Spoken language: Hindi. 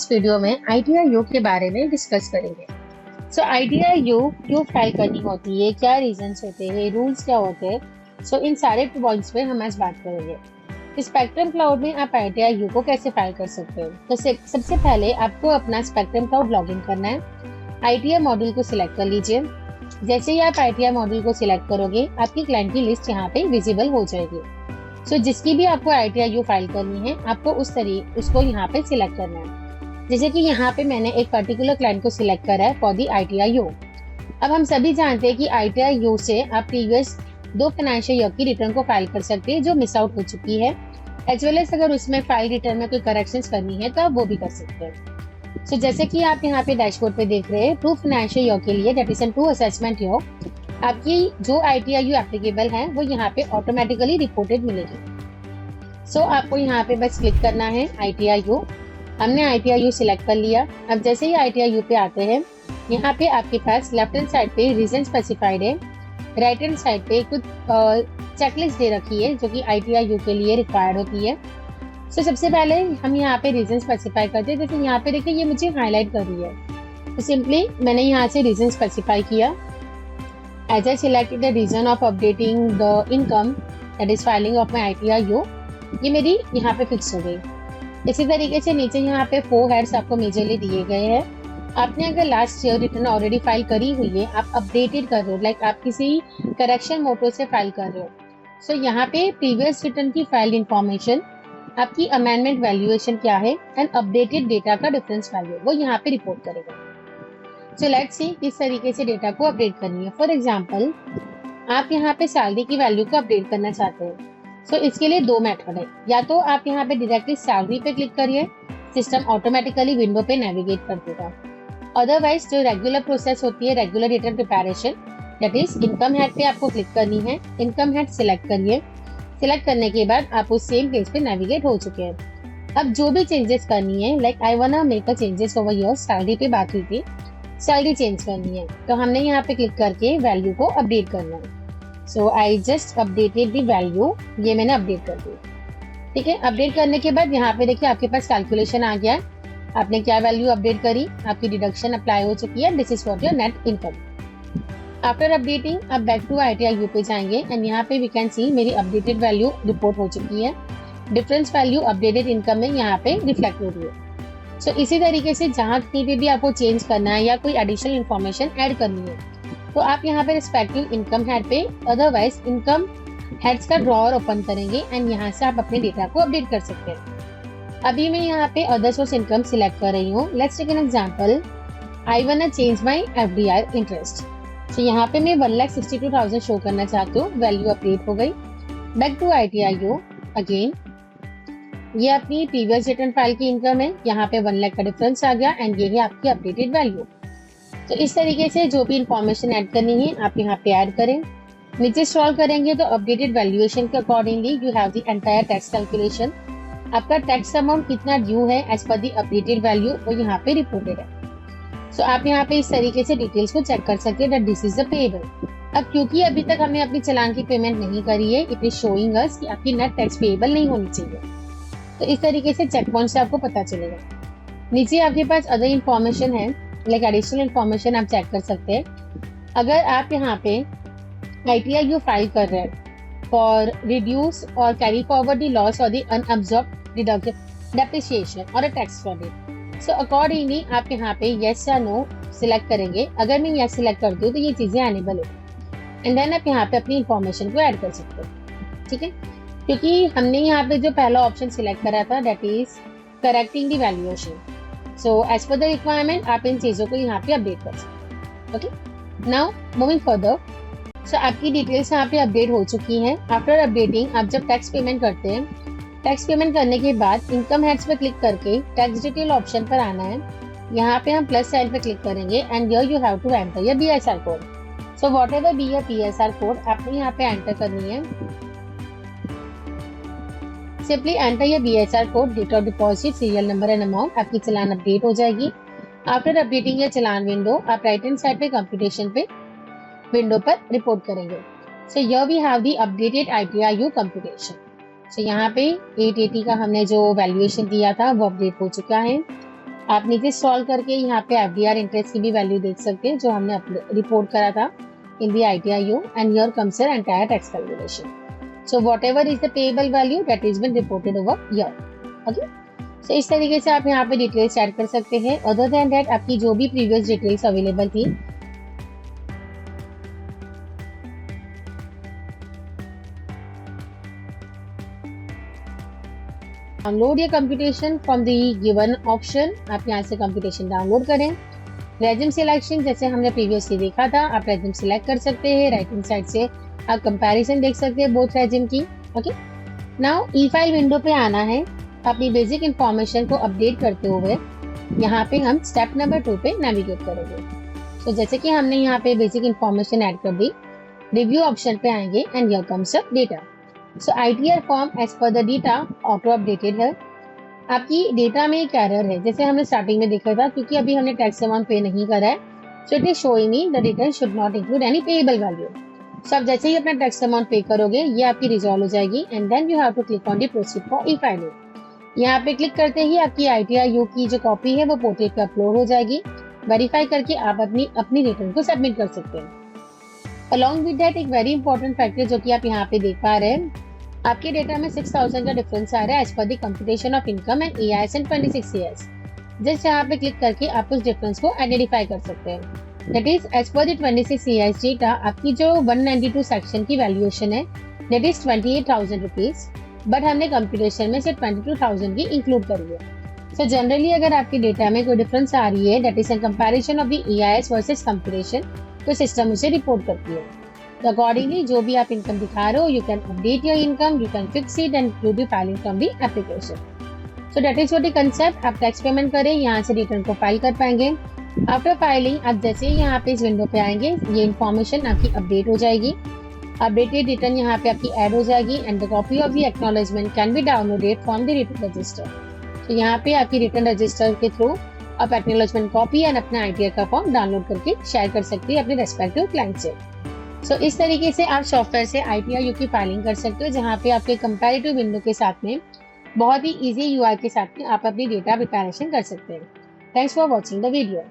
इस वीडियो में ITR-U के बारे में डिस्कस करेंगे। सो ITR-U क्यों फाइल करनी होती है, क्या रीजंस होते हैं, रूल्स क्या होते हैं, इन सारे पॉइंट्स पे हम आज बात करेंगे। स्पेक्ट्रम क्लाउड में आप ITR-U को कैसे फाइल कर सकते हो। तो सबसे पहले आपको अपना स्पेक्ट्रम क्लाउड लॉगिन करना है। ITR मॉड्यूल को सिलेक्ट कर लीजिए। जैसे ही आप ITR मॉड्यूल को सिलेक्ट करोगे, आपकी क्लाइंट की लिस्ट यहाँ पे विजिबल हो जाएगी। जिसकी भी आपको ITR-U फाइल करनी है, आपको उसको यहाँ पे सिलेक्ट करना है। जैसे कि यहाँ पे मैंने एक पर्टिकुलर क्लाइंट को सिलेक्ट करा है फॉर दी ITR-U। अब हम सभी जानते हैं कि ITR-U से आप प्रीवियस 2 फाइनेंशियल ईयर की रिटर्न को फाइल कर सकते हैं जो मिस आउट हो चुकी है, एज वेल एज अगर उसमें फाइल रिटर्न में कोई करेक्शंस करनी है तो आप वो भी कर सकते हैं। जैसे कि आप यहाँ पे डैशबोर्ड पे देख रहे हैं, 2 फाइनेंशियल ईयर के लिए that is an 2 assessment year, आपकी जो ITR-U एप्लीकेबल है वो यहाँ पे ऑटोमेटिकली रिपोर्टेड मिलेगी। आपको यहाँ पे बस क्लिक करना है ITR-U। हमने ITR-U सिलेक्ट कर लिया। अब जैसे ही ITR-U पे आते हैं, यहाँ पे आपके पास लेफ्ट हैंड साइड पे रीजन स्पेसिफाइड है, राइट हैंड साइड पे कुछ चेकलिस्ट दे रखी है जो कि ITR-U के लिए रिक्वायर्ड होती है। सबसे पहले हम यहाँ पे रीजन स्पेसिफाई करते हैं। जैसे यहाँ पे देखिए ये मुझे हाईलाइट कर रही है, तो सिंपली मैंने यहाँ से रीजन स्पेसिफाई किया। As I selected the reason of updating the income, that is filing of my ITR-U, ये मेरी यहाँ पे फिक्स हो गई। इसी तरीके से नीचे यहाँ पे 4 हेड्स आपको मेजरली दिए गए हैं। आपने अगर last year return already file करी हुई है, आप अपडेटेड कर रहे हो, लाइक आप किसी करेक्शन मोटो से फाइल कर रहे हो, यहाँ पे प्रीवियस रिटर्न की फाइल इंफॉर्मेशन, आपकी अमेंडमेंट वैल्यूएशन क्या है एंड अपडेटेड डेटा का डिफरेंस वैल्यू वो यहाँ पे रिपोर्ट करेगा। लेट्स सी किस तरीके से डेटा को अपडेट करनी है। फॉर एग्जांपल, आप यहाँ पे सैलरी की वैल्यू को अपडेट करना चाहते हैं। इसके लिए 2 मेथड है। या तो आप यहाँ पे डायरेक्टली सैलरी पे क्लिक करिए, सिस्टम ऑटोमेटिकली विंडो पे नेविगेट कर देगा। अदरवाइज जो रेगुलर प्रोसेस होती है, regular return preparation, that is income head पे आपको क्लिक करनी है। इनकम हेड सिलेक्ट करिए। सिलेक्ट करने के बाद आप उस सेम पेज पे नेविगेट हो चुके हैं। अब जो भी चेंजेस करनी है, like I want to make a changes over here, salary पे बात हुई थी, सैलरी चेंज करनी है, तो हमने यहाँ पे क्लिक करके वैल्यू को अपडेट करना है। I just updated the value, ये मैंने अपडेट कर दी। ठीक है, अपडेट करने के बाद यहाँ पे देखिए आपके पास कैलकुलेशन आ गया है। आपने क्या वैल्यू अपडेट करी, आपकी डिडक्शन अप्लाई हो चुकी है। This is for your net income. After updating आप बैक टू ITR-U पे जाएंगे एंड यहाँ पे वी कैन सी मेरी अपडेटेड वैल्यू रिपोर्ट हो चुकी है। डिफरेंस वैल्यू अपडेटेड इनकम में यहाँ पे रिफ्लेक्ट हो रही है। इसी तरीके से जहाँ कहीं पे भी आपको चेंज करना है या कोई एडिशनल इन्फॉर्मेशन ऐड करनी है, तो आप यहाँ पे रिस्पेक्टिव इनकम हेड पे, अदरवाइज इनकम हेड्स का ड्रॉअर ओपन करेंगे एंड यहाँ से आप अपने डेटा को अपडेट कर सकते हैं। अभी मैं यहाँ पे अदर सोर्स इनकम सिलेक्ट कर रही हूँ। Let's take an example, I want to change my FDI interest. यहाँ पे मैं 1,62,000 शो करना चाहती हूँ। वैल्यू अपडेट हो गई। बैक टू ITR-U अगेन, ये अपनी प्रीवियस रिटर्न फाइल की इनकम है, यहाँ पे 1 लाख का डिफरेंस आ गया एंड ये है आपकी अपडेटेड वैल्यू। इस तरीके से जो भी इंफॉर्मेशन ऐड करनी है आप यहाँ पे ऐड करें। नीचे स्क्रॉल करेंगे तो अपडेटेड वैल्यूएशन के accordingly you have the entire tax calculation. आपका टैक्स अमाउंट कितना ड्यू है as per the updated value वो यहाँ पे रिपोर्टेड है। आप यहाँ पे इस तरीके से डिटेल्स को चेक कर सकते हैं that this is the payable. अब क्योंकि अभी तक हमने अपनी चालान की पेमेंट नहीं करी है, इट इज शोइंग अस कि आपकी नेट टैक्स पेएबल नहीं होनी चाहिए। इस तरीके से चेक पॉइंट से आपको पता चलेगा। नीचे आपके पास अदर इन्फॉर्मेशन है, लाइक एडिशनल इन्फॉर्मेशन आप चेक कर सकते हैं। अगर आप यहाँ पे ITR-U फाइल कर रहे हैं फॉर रिड्यूस और कैरी फॉरवर्ड द लॉस और द अनअब्सॉर्ब्ड डेप्रिसिएशन और अ टैक्स क्रेडिट, अकॉर्डिंगली आप यहाँ पे येस या नो सिलेक्ट करेंगे। अगर मैं येस सिलेक्ट करती हूँ तो ये चीजें एनेबल होगी एंड देन आप यहाँ पे अपनी इन्फॉर्मेशन को ऐड कर सकते हैं। ठीक है, क्योंकि हमने यहाँ पे जो पहला ऑप्शन सिलेक्ट करा था that is correcting the valuation. As per the requirement आप इन चीजों को यहाँ पे अपडेट कर सकते हैं। ओके, नाउ मूविंग फर्दर, आपकी डिटेल्स यहाँ पे अपडेट हो चुकी हैं। आफ्टर अपडेटिंग आप जब टैक्स पेमेंट करते हैं, टैक्स पेमेंट करने के बाद इनकम हेड्स पे क्लिक करके टैक्स डिटेल ऑप्शन पर आना है। यहाँ पे हम प्लस साइन पे क्लिक करेंगे and here you have to enter your BSR code. Whatever be your PSR code आपने यहाँ पे एंटर करनी है। Simply enter your BSR code, date of deposit, serial number and amount. आपकी चालान अपडेट हो जाएगी। आफ्टर अपडेटिंग योर चालान विंडो, आप राइट हैंड साइड पे कंप्यूटेशन पे विंडो पर रिपोर्ट करेंगे। Here we have the updated ITR-U computation. यहाँ पे 880 का हमने जो वैल्यूएशन दिया था वो अपडेट हो चुका है। आप नीचे सॉल्व करके यहाँ पे एफडीआर इंटरेस्ट की भी वैल्यू देख सकते हैं जो हमने रिपोर्ट करा था इन दी ITIU, and here comes your entire tax calculation. So whatever is the payable value that is been reported over here. Okay. So इस तरीके से आप यहाँ पे डिटेल्स ऐड कर सकते हैं. Other than that आपकी जो भी प्रीवियस डिटेल्स अवेलेबल थी डाउनलोड या computation from the given option. आप यहाँ से कंप्यूटेशन डाउनलोड करें. रेजिम सिलेक्शन जैसे हमने प्रीवियसली देखा था, आप रेजिम सिलेक्ट कर सकते हैं. राइट हैंड साइड से आप कंपैरिजन देख सकते हैं बोथ रेजिम की. ओके. नाउ ई फाइल विंडो पे आना है. अपनी बेसिक इंफॉर्मेशन को अपडेट करते हुए यहाँ पे हम स्टेप नंबर 2 पे नेविगेट करेंगे. तो जैसे कि हमने यहाँ पे बेसिक इंफॉर्मेशन ऐड कर दी, रिव्यू ऑप्शन पे आएंगे and here comes up data. So ITR form as per the data auto updated है. आपकी डेटा में एक एरर है जैसे हमने स्टार्टिंग में देखा था, क्योंकि अभी हमने टैक्स अमाउंट पे नहीं करा है. So it is showing me the return should not include any payable value. So आप जैसे ही अपना टैक्स अमाउंट पे करोगे ये आपकी रिजॉल्व हो जाएगी and then you have to click on the proceed for e filing. यहाँ पे क्लिक करते ही आपकी ITIU की जो कॉपी है वो पोर्टल पे अपलोड हो जाएगी. वेरीफाई करके आप अपनी रिटर्न को सबमिट कर सकते हैं. अलॉन्ग विद दैट एक वेरी इंपॉर्टेंट फैक्टर जो कि आप यहाँ पे देख पा रहे हैं, आपके डेटा में 6000 का डिफरेंस आ रहा है as per the computation of income and EIS and 26 years. Just यहाँ पे क्लिक करके आप उस डिफरेंस को आइडेंटिफाई कर सकते हैं. That is as per the 26 years data आपकी जो 192 सेक्शन की वैल्यूएशन है दैट इज 28,000 रुपीज, बट हमने कंप्यूटेशन में सिर्फ 22,000 की इंक्लूड करी है. सो जनरली अगर आपके डेटा में कोई डिफरेंस आ रही है that is in comparison of the EIS versus computation, तो सिस्टम उसे रिपोर्ट करती है. तो अकॉर्डिंगली जो भी आप इनकम दिखा रहे हो, you can update your income, you can fix it and do the filing from the application. So that is what the concept. आप टैक्स पेमेंट करें, यहाँ से रिटर्न को फाइल कर पाएंगे. आफ्टर फाइलिंग आप जैसे ही यहाँ पे इस विंडो पे आएंगे ये इन्फॉर्मेशन आपकी अपडेट हो जाएगी. अपडेटेड रिटर्न यहाँ पे आपकी ऐड हो जाएगी and the copy of the acknowledgement can be downloaded from the return register. तो यहाँ पे आपकी रिटर्न रजिस्टर के थ्रू आप एक्नॉलेजमेंट कॉपी एंड अपना ITR का फॉर्म डाउनलोड करके शेयर कर सकते हैं अपने रेस्पेक्टिव क्लाइंट से. सो इस तरीके से आप सॉफ्टवेयर से ITIU की फाइलिंग कर सकते हो, जहाँ पे आपके कंपैरेटिव विंडो के साथ में बहुत ही इजी UI के साथ में आप अपनी डेटा प्रिपरेशन कर सकते हैं. Thanks for watching the video.